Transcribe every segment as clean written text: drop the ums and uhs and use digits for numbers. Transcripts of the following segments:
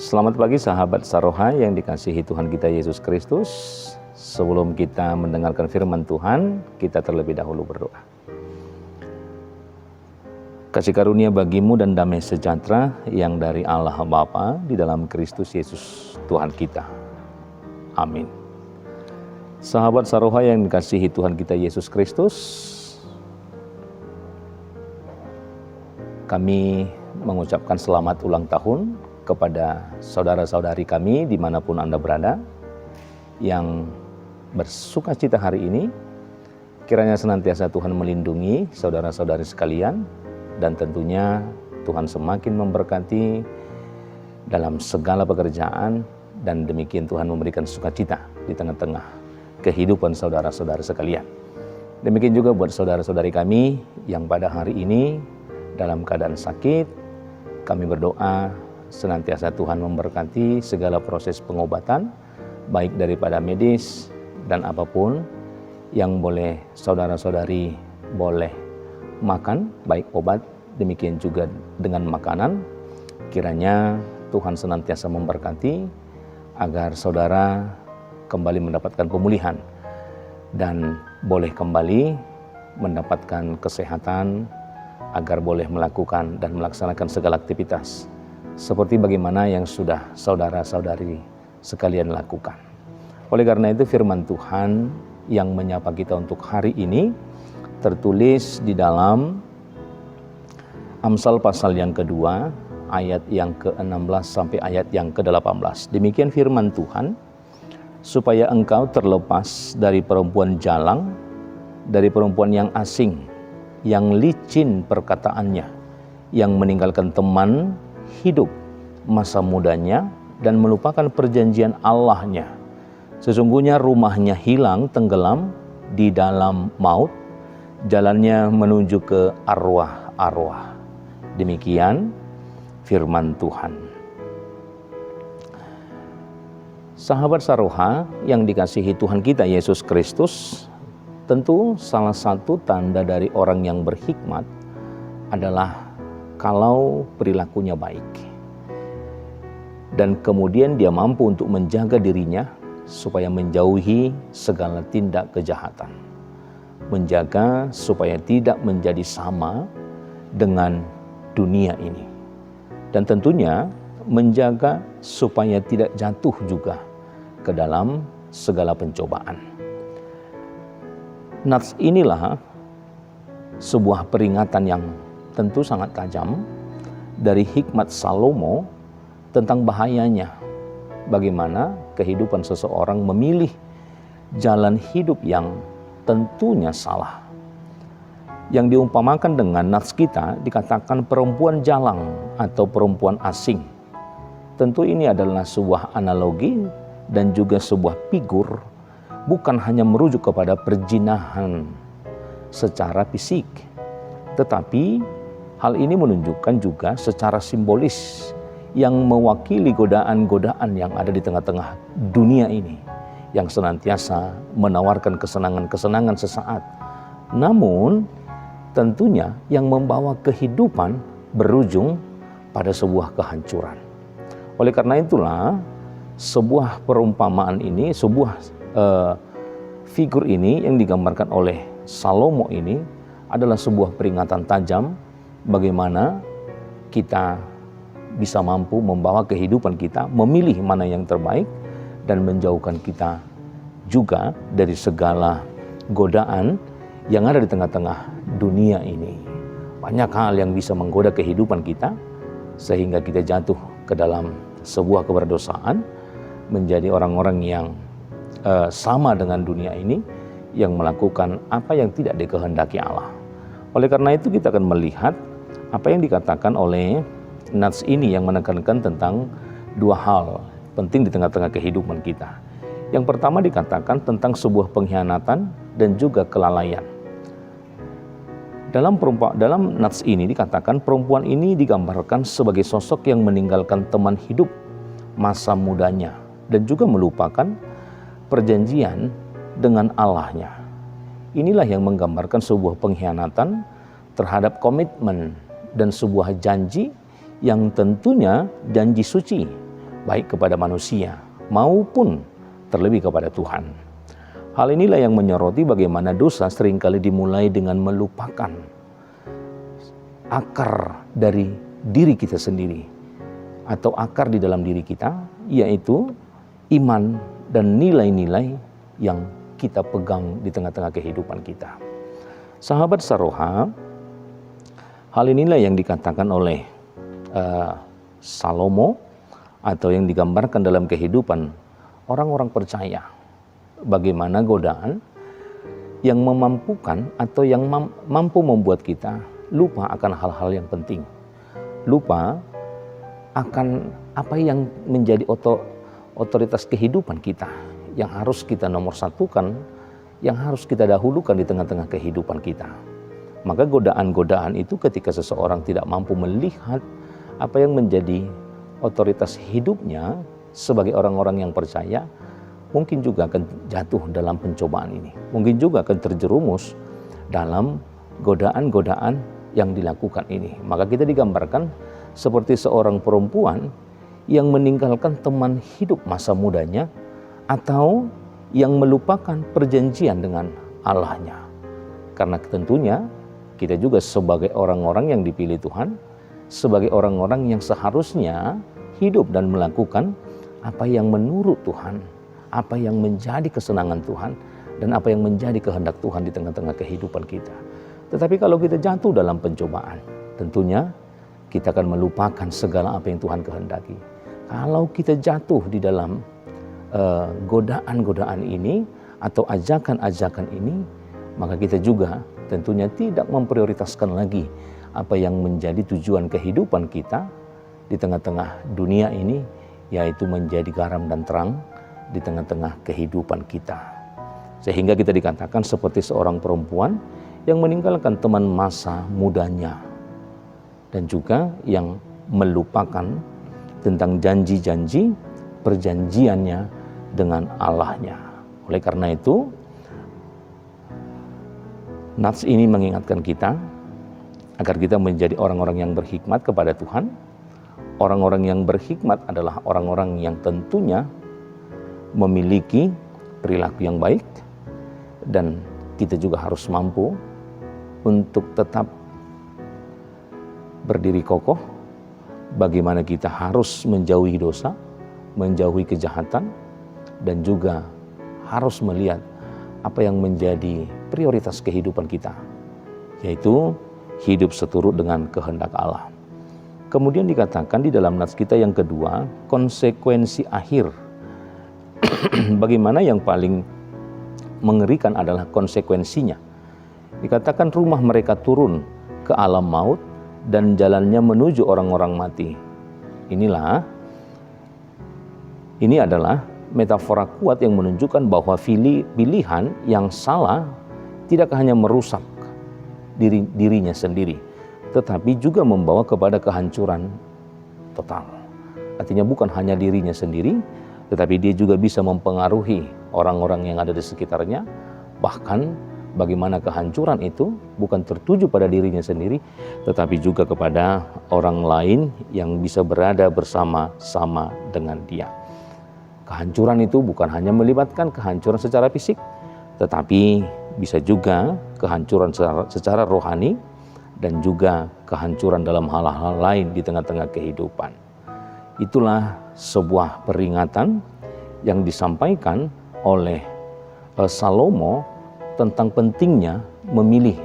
Selamat pagi sahabat Saroha yang dikasihi Tuhan kita Yesus Kristus. Sebelum kita mendengarkan firman Tuhan, kita terlebih dahulu berdoa. Kasih karunia bagimu dan damai sejahtera yang dari Allah Bapa di dalam Kristus Yesus Tuhan kita. Amin. Sahabat Saroha yang dikasihi Tuhan kita Yesus Kristus, kami mengucapkan selamat ulang tahun kepada saudara-saudari kami dimanapun Anda berada yang bersuka cita hari ini. Kiranya senantiasa Tuhan melindungi saudara-saudari sekalian dan tentunya Tuhan semakin memberkati dalam segala pekerjaan, dan demikian Tuhan memberikan sukacita di tengah-tengah kehidupan saudara-saudara sekalian. Demikian juga buat saudara-saudari kami yang pada hari ini dalam keadaan sakit, kami berdoa senantiasa Tuhan memberkati segala proses pengobatan, baik daripada medis dan apapun yang boleh saudara-saudari boleh makan, baik obat, demikian juga dengan makanan. Kiranya Tuhan senantiasa memberkati agar saudara kembali mendapatkan pemulihan dan boleh kembali mendapatkan kesehatan, agar boleh melakukan dan melaksanakan segala aktivitas seperti bagaimana yang sudah saudara-saudari sekalian lakukan. Oleh karena itu firman Tuhan yang menyapa kita untuk hari ini tertulis di dalam Amsal pasal yang kedua, ayat yang ke-16 sampai ayat yang ke-18. Demikian firman Tuhan, supaya engkau terlepas dari perempuan jalang, dari perempuan yang asing, yang licin perkataannya, yang meninggalkan teman hidup masa mudanya dan melupakan perjanjian Allahnya. Sesungguhnya rumahnya hilang tenggelam di dalam maut, jalannya menuju ke arwah-arwah. Demikian firman Tuhan. Sahabat Saroha yang dikasihi Tuhan kita Yesus Kristus, tentu salah satu tanda dari orang yang berhikmat adalah kalau perilakunya baik dan kemudian dia mampu untuk menjaga dirinya supaya menjauhi segala tindak kejahatan, menjaga supaya tidak menjadi sama dengan dunia ini, dan tentunya menjaga supaya tidak jatuh juga ke dalam segala pencobaan. Nats inilah sebuah peringatan yang tentu sangat tajam dari hikmat Salomo tentang bahayanya bagaimana kehidupan seseorang memilih jalan hidup yang tentunya salah. Yang diumpamakan dengan nats kita dikatakan perempuan jalang atau perempuan asing. Tentu ini adalah sebuah analogi dan juga sebuah figur, bukan hanya merujuk kepada perjinahan secara fisik, tetapi hal ini menunjukkan juga secara simbolis yang mewakili godaan-godaan yang ada di tengah-tengah dunia ini, yang senantiasa menawarkan kesenangan-kesenangan sesaat, namun tentunya yang membawa kehidupan berujung pada sebuah kehancuran. Oleh karena itulah sebuah perumpamaan ini, sebuah figur ini yang digambarkan oleh Salomo ini adalah sebuah peringatan tajam bagaimana kita bisa mampu membawa kehidupan kita, memilih mana yang terbaik dan menjauhkan kita juga dari segala godaan yang ada di tengah-tengah dunia ini. Banyak hal yang bisa menggoda kehidupan kita sehingga kita jatuh ke dalam sebuah keberdosaan, menjadi orang-orang yang sama dengan dunia ini, yang melakukan apa yang tidak dikehendaki Allah. Oleh karena itu kita akan melihat apa yang dikatakan oleh nats ini yang menekankan tentang dua hal penting di tengah-tengah kehidupan kita. Yang pertama dikatakan tentang sebuah pengkhianatan dan juga kelalaian. Dalam nats ini dikatakan perempuan ini digambarkan sebagai sosok yang meninggalkan teman hidup masa mudanya dan juga melupakan perjanjian dengan Allahnya. Inilah yang menggambarkan sebuah pengkhianatan terhadap komitmen dan sebuah janji yang tentunya janji suci, baik kepada manusia maupun terlebih kepada Tuhan. Hal inilah yang menyoroti bagaimana dosa seringkali dimulai dengan melupakan akar dari diri kita sendiri, atau akar di dalam diri kita, yaitu iman dan nilai-nilai yang kita pegang di tengah-tengah kehidupan kita. Sahabat Saroha, hal inilah yang dikatakan oleh Salomo, atau yang digambarkan dalam kehidupan orang-orang percaya. Bagaimana godaan yang memampukan atau yang mampu membuat kita lupa akan hal-hal yang penting. Lupa akan apa yang menjadi otoritas kehidupan kita, yang harus kita nomor satukan, yang harus kita dahulukan di tengah-tengah kehidupan kita. Maka godaan-godaan itu ketika seseorang tidak mampu melihat apa yang menjadi otoritas hidupnya sebagai orang-orang yang percaya, mungkin juga akan jatuh dalam pencobaan ini. Mungkin juga akan terjerumus dalam godaan-godaan yang dilakukan ini. Maka kita digambarkan seperti seorang perempuan yang meninggalkan teman hidup masa mudanya, atau yang melupakan perjanjian dengan Allahnya. Karena tentunya kita juga sebagai orang-orang yang dipilih Tuhan, sebagai orang-orang yang seharusnya hidup dan melakukan apa yang menurut Tuhan, apa yang menjadi kesenangan Tuhan, dan apa yang menjadi kehendak Tuhan di tengah-tengah kehidupan kita. Tetapi kalau kita jatuh dalam pencobaan, tentunya kita akan melupakan segala apa yang Tuhan kehendaki. Kalau kita jatuh di dalam godaan-godaan ini atau ajakan-ajakan ini, maka kita juga tentunya tidak memprioritaskan lagi apa yang menjadi tujuan kehidupan kita di tengah-tengah dunia ini, yaitu menjadi garam dan terang di tengah-tengah kehidupan kita. Sehingga kita dikatakan seperti seorang perempuan yang meninggalkan teman masa mudanya, dan juga yang melupakan tentang janji-janji perjanjiannya dengan Allahnya. Oleh karena itu, nats ini mengingatkan kita agar kita menjadi orang-orang yang berhikmat kepada Tuhan. Orang-orang yang berhikmat adalah orang-orang yang tentunya memiliki perilaku yang baik, dan kita juga harus mampu untuk tetap berdiri kokoh. Bagaimana kita harus menjauhi dosa, menjauhi kejahatan, dan juga harus melihat apa yang menjadi prioritas kehidupan kita, yaitu hidup seturut dengan kehendak Allah. Kemudian dikatakan di dalam nats kita yang kedua, konsekuensi akhir. Bagaimana yang paling mengerikan adalah konsekuensinya. Dikatakan rumah mereka turun ke alam maut dan jalannya menuju orang-orang mati. Ini adalah metafora kuat yang menunjukkan bahwa pilihan yang salah tidak hanya merusak dirinya sendiri, tetapi juga membawa kepada kehancuran total. Artinya bukan hanya dirinya sendiri, tetapi dia juga bisa mempengaruhi orang-orang yang ada di sekitarnya. Bahkan bagaimana kehancuran itu bukan tertuju pada dirinya sendiri, tetapi juga kepada orang lain yang bisa berada bersama-sama dengan dia. Kehancuran itu bukan hanya melibatkan kehancuran secara fisik, tetapi bisa juga kehancuran secara rohani, dan juga kehancuran dalam hal-hal lain di tengah-tengah kehidupan. Itulah sebuah peringatan yang disampaikan oleh Salomo tentang pentingnya memilih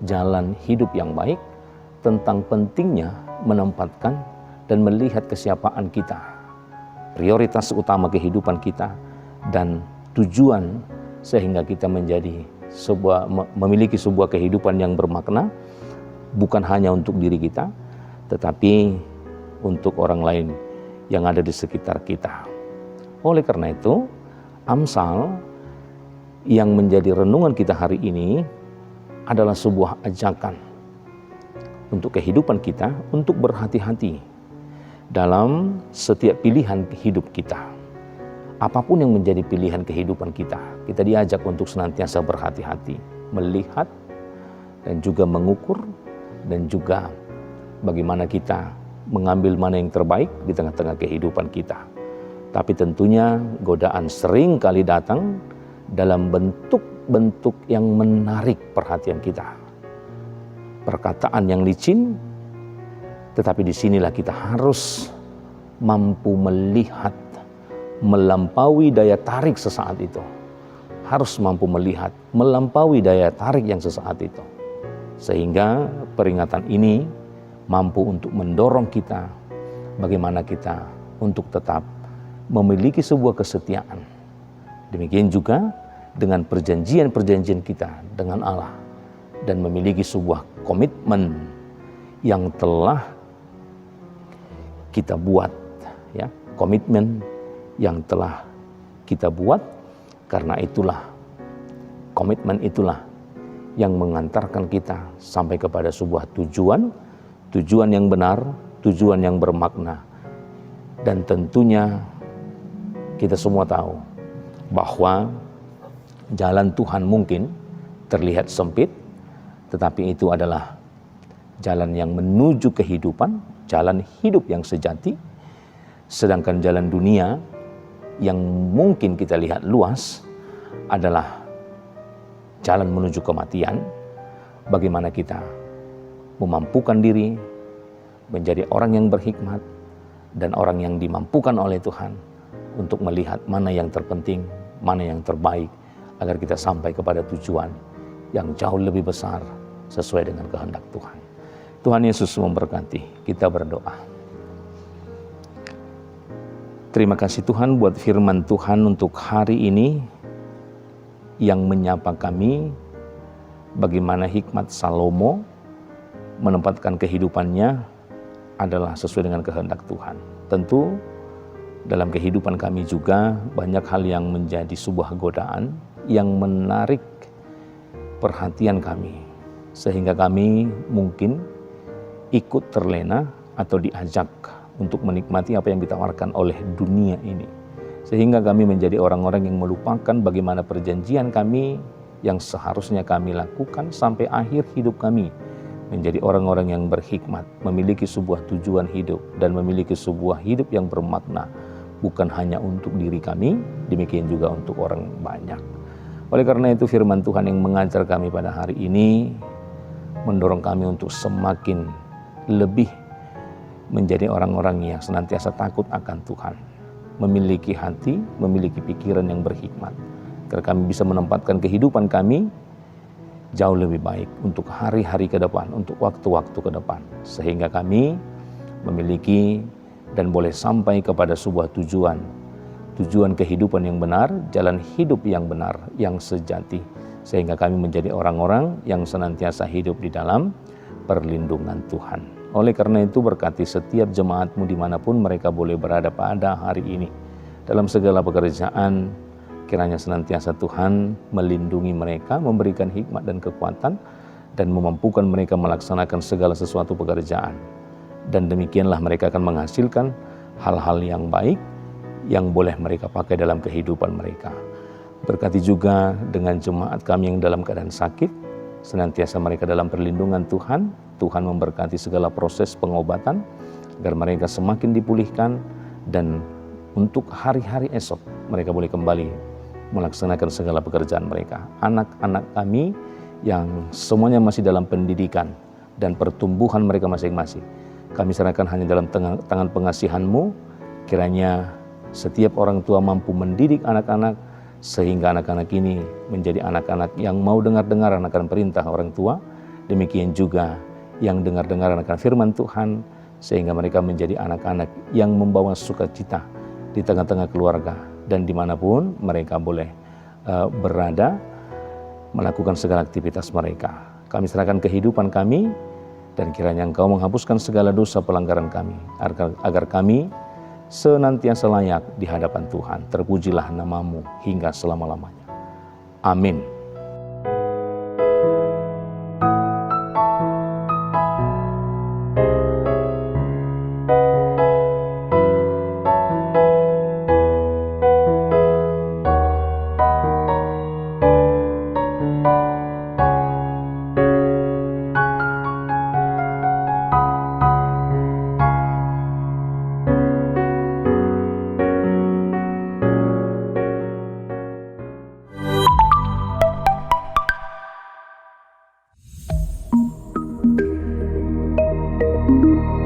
jalan hidup yang baik, tentang pentingnya menempatkan dan melihat kesiapaan kita, prioritas utama kehidupan kita, dan tujuan sehingga kita memiliki sebuah kehidupan yang bermakna, bukan hanya untuk diri kita, tetapi untuk orang lain yang ada di sekitar kita. Oleh karena itu, Amsal yang menjadi renungan kita hari ini adalah sebuah ajakan untuk kehidupan kita, untuk berhati-hati dalam setiap pilihan hidup kita. Apapun yang menjadi pilihan kehidupan kita, kita diajak untuk senantiasa berhati-hati, melihat dan juga mengukur, dan juga bagaimana kita mengambil mana yang terbaik di tengah-tengah kehidupan kita. Tapi tentunya godaan sering kali datang dalam bentuk-bentuk yang menarik perhatian kita. Perkataan yang licin, tetapi disinilah kita harus mampu melihat, melampaui daya tarik sesaat itu. Harus mampu melihat, melampaui daya tarik yang sesaat itu. Sehingga peringatan ini mampu untuk mendorong kita, bagaimana kita untuk tetap memiliki sebuah kesetiaan. Demikian juga dengan perjanjian-perjanjian kita dengan Allah dan memiliki sebuah komitmen yang telah kita buat, ya, komitmen yang telah kita buat, karena itulah komitmen itulah yang mengantarkan kita sampai kepada sebuah tujuan yang benar, tujuan yang bermakna. Dan tentunya kita semua tahu bahwa jalan Tuhan mungkin terlihat sempit, tetapi itu adalah jalan yang menuju kehidupan, jalan hidup yang sejati. Sedangkan jalan dunia yang mungkin kita lihat luas adalah jalan menuju kematian. Bagaimana kita memampukan diri menjadi orang yang berhikmat dan orang yang dimampukan oleh Tuhan untuk melihat mana yang terpenting, mana yang terbaik, agar kita sampai kepada tujuan yang jauh lebih besar sesuai dengan kehendak Tuhan. Tuhan Yesus memberkati. Kita berdoa. Terima kasih Tuhan buat firman Tuhan untuk hari ini yang menyapa kami bagaimana hikmat Salomo menempatkan kehidupannya adalah sesuai dengan kehendak Tuhan. Tentu dalam kehidupan kami juga banyak hal yang menjadi sebuah godaan yang menarik perhatian kami, sehingga kami mungkin ikut terlena atau diajak untuk menikmati apa yang ditawarkan oleh dunia ini, sehingga kami menjadi orang-orang yang melupakan bagaimana perjanjian kami yang seharusnya kami lakukan sampai akhir hidup kami, menjadi orang-orang yang berhikmat, memiliki sebuah tujuan hidup dan memiliki sebuah hidup yang bermakna, bukan hanya untuk diri kami, demikian juga untuk orang banyak. Oleh karena itu firman Tuhan yang mengajar kami pada hari ini mendorong kami untuk semakin lebih menjadi orang-orang yang senantiasa takut akan Tuhan, memiliki hati, memiliki pikiran yang berhikmat, agar kami bisa menempatkan kehidupan kami jauh lebih baik untuk hari-hari ke depan, untuk waktu-waktu ke depan, sehingga kami memiliki dan boleh sampai kepada sebuah tujuan kehidupan yang benar, jalan hidup yang benar, yang sejati, sehingga kami menjadi orang-orang yang senantiasa hidup di dalam perlindungan Tuhan. Oleh karena itu berkati setiap jemaat-Mu dimanapun mereka boleh berada pada hari ini, dalam segala pekerjaan, kiranya senantiasa Tuhan melindungi mereka, memberikan hikmat dan kekuatan, dan memampukan mereka melaksanakan segala sesuatu pekerjaan. Dan demikianlah mereka akan menghasilkan hal-hal yang baik yang boleh mereka pakai dalam kehidupan mereka. Berkati juga dengan jemaat kami yang dalam keadaan sakit, senantiasa mereka dalam perlindungan Tuhan. Tuhan memberkati segala proses pengobatan agar mereka semakin dipulihkan, dan untuk hari-hari esok mereka boleh kembali melaksanakan segala pekerjaan mereka. Anak-anak kami yang semuanya masih dalam pendidikan dan pertumbuhan mereka masing-masing, kami serahkan hanya dalam tangan pengasihan-Mu. Kiranya setiap orang tua mampu mendidik anak-anak, sehingga anak-anak ini menjadi anak-anak yang mau dengar-dengar akan perintah orang tua. Demikian juga yang dengar-dengar akan firman Tuhan, sehingga mereka menjadi anak-anak yang membawa sukacita di tengah-tengah keluarga, dan dimanapun mereka boleh berada, melakukan segala aktivitas mereka. Kami serahkan kehidupan kami, dan kiranya Engkau menghapuskan segala dosa pelanggaran kami, agar kami senantiasa layak di hadapan Tuhan. Terpujilah nama-Mu hingga selama-lamanya. Amin. Thank you.